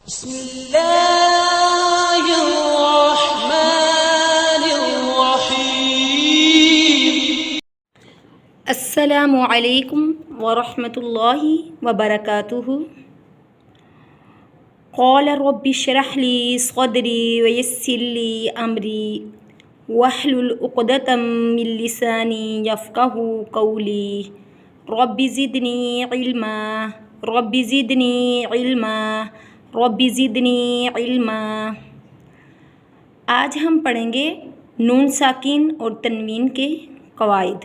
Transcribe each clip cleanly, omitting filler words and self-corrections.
بسم اللہ الرحمن الرحیم۔ السلام علیکم ورحمۃ اللہ وبرکاتہ۔ قال رب اشرح لي صدري ويسر لي أمري واحلل عقدة من لساني يفقهوا قولي رب زدني علما رب زدني علما رب زدنی علما۔ آج ہم پڑھیں گے نون ساکین اور تنوین کے قواعد۔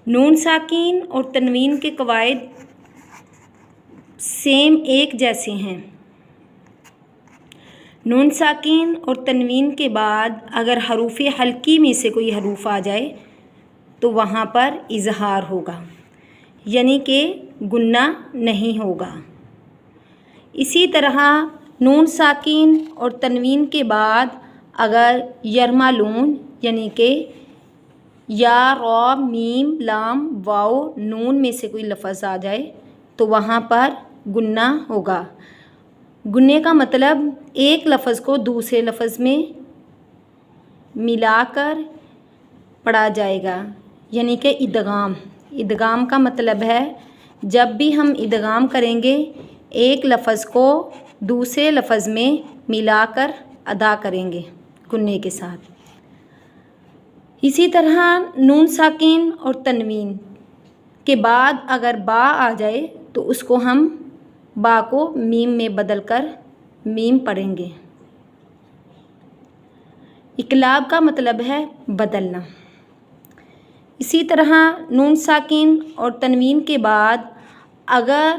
نون ساکین اور تنوین کے قواعد سیم ایک جیسے ہیں۔ نون ساکین اور تنوین کے بعد اگر حروف حلقی میں سے کوئی حروف آ جائے تو وہاں پر اظہار ہوگا، یعنی کہ گنہ نہیں ہوگا۔ اسی طرح نون ساکین اور تنوین کے بعد اگر یرملون یعنی کہ یا را میم لام واو نون میں سے کوئی لفظ آ جائے تو وہاں پر گنہ ہوگا۔ گننے کا مطلب ایک لفظ کو دوسرے لفظ میں ملا کر پڑھا جائے گا، یعنی کہ ادغام۔ ادغام کا مطلب ہے جب بھی ہم ادغام کریں گے ایک لفظ کو دوسرے لفظ میں ملا کر ادا کریں گے گننے کے ساتھ۔ اسی طرح نون ساکین اور تنوین کے بعد اگر با آ جائے تو اس کو ہم با کو میم میں بدل کر میم پڑھیں گے۔ اقلاب کا مطلب ہے بدلنا۔ اسی طرح نون ساکین اور تنوین کے بعد اگر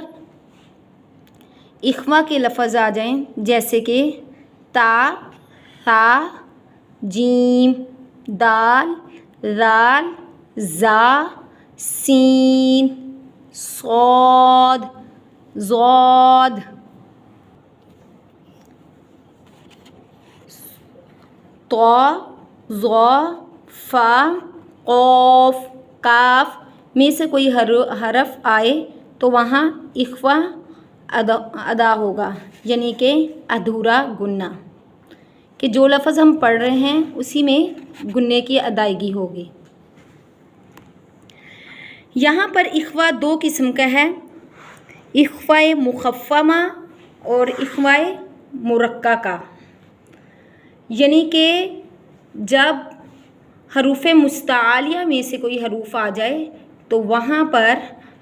اخوا کے لفظ آ جائیں جیسے کہ تا، ثا، جیم، دال، رال، زا، سین، صاد، ضاد، طا، ظا، فا، قاف، کاف میں سے کوئی حرف آئے تو وہاں اخوا ادا ہوگا، یعنی کہ ادھورا گنہ، کہ جو لفظ ہم پڑھ رہے ہیں اسی میں گننے کی ادائیگی ہوگی۔ یہاں پر اخوا دو قسم کا ہے، اخوا مخففہ اور اخوا مرققہ، یعنی کہ جب حروف مستعلیہ میں سے کوئی حروف آ جائے تو وہاں پر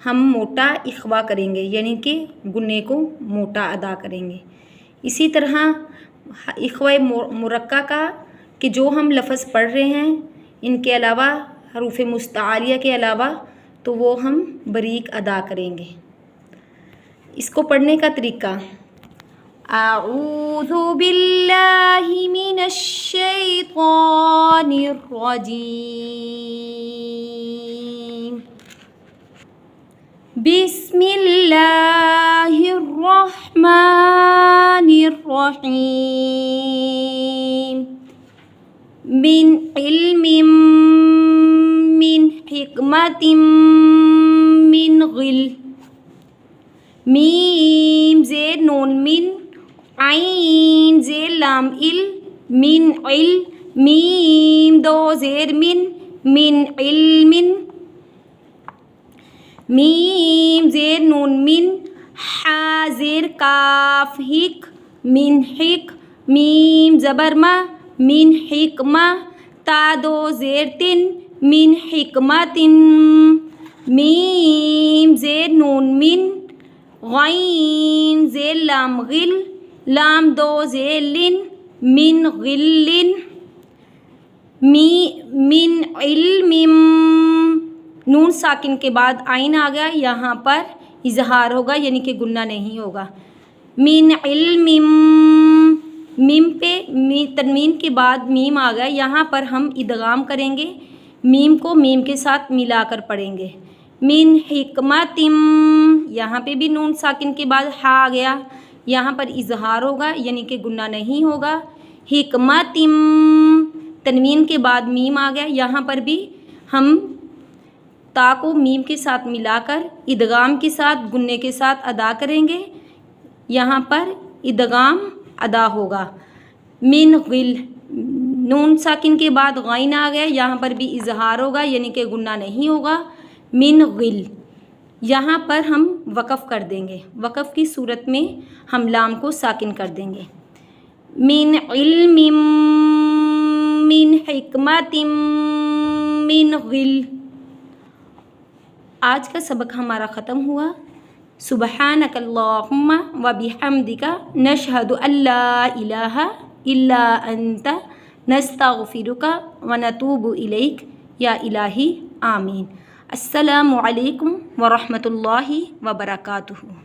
ہم موٹا اخوا کریں گے، یعنی کہ گننے کو موٹا ادا کریں گے۔ اسی طرح اخوا مرققہ کہ جو ہم لفظ پڑھ رہے ہیں ان کے علاوہ حروف مستعلیہ کے علاوہ تو وہ ہم باریک ادا کریں گے۔ اس کو پڑھنے کا طریقہ اعوذ باللہ من الشیطان الرجیم، بسم اللہ الرحمن الرحیم، من علم من حکمت من غل، میم زیر نون من، عین زیر لام ال، من عل، میم دو زیر من علم، میم زیر نون من، حا زیر کاف حک، من حک، میم زبر ما، من حکمہ، تا دو زیر تن، من حکمت، میم زیر نون من، غین زیر لام غل، لام دو زیر لن، من غل، من علم، نون ساکن کے بعد عین آ گیا، یہاں پر اظہار ہوگا یعنی کہ گنہ نہیں ہوگا۔ من علم، میم پہ تنوین کے بعد میم آ گیا، یہاں پر ہم ادغام کریں گے، میم کو میم کے ساتھ ملا کر پڑھیں گے۔ من حکمت، یہاں پہ بھی نون ساکن کے بعد ہا آ گیا، یہاں پر اظہار ہوگا یعنی کہ گنہ نہیں ہوگا۔ حکمت، تنوین کے بعد میم آ گیا، یہاں پر بھی ہم تا کو میم کے ساتھ ملا کر ادغام کے ساتھ گننے کے ساتھ ادا کریں گے، یہاں پر ادغام ادا ہوگا. من غل، نون ساکن کے بعد غین آ گیا، یہاں پر بھی اظہار ہوگا یعنی کہ غنہ نہیں ہوگا. من غل، یہاں پر ہم وقف کر دیں گے. وقف کی صورت میں ہم لام کو ساکن کر دیں گے. من علم من حکمت من غل. آج کا سبق ہمارا ختم ہوا. سبحانک اللہم و بحمدک نشہد ان لا الہ الا انت نستغفرک و نتوب الیک یا الہی آمین. السلام علیکم ورحمۃ اللہ وبرکاتہ.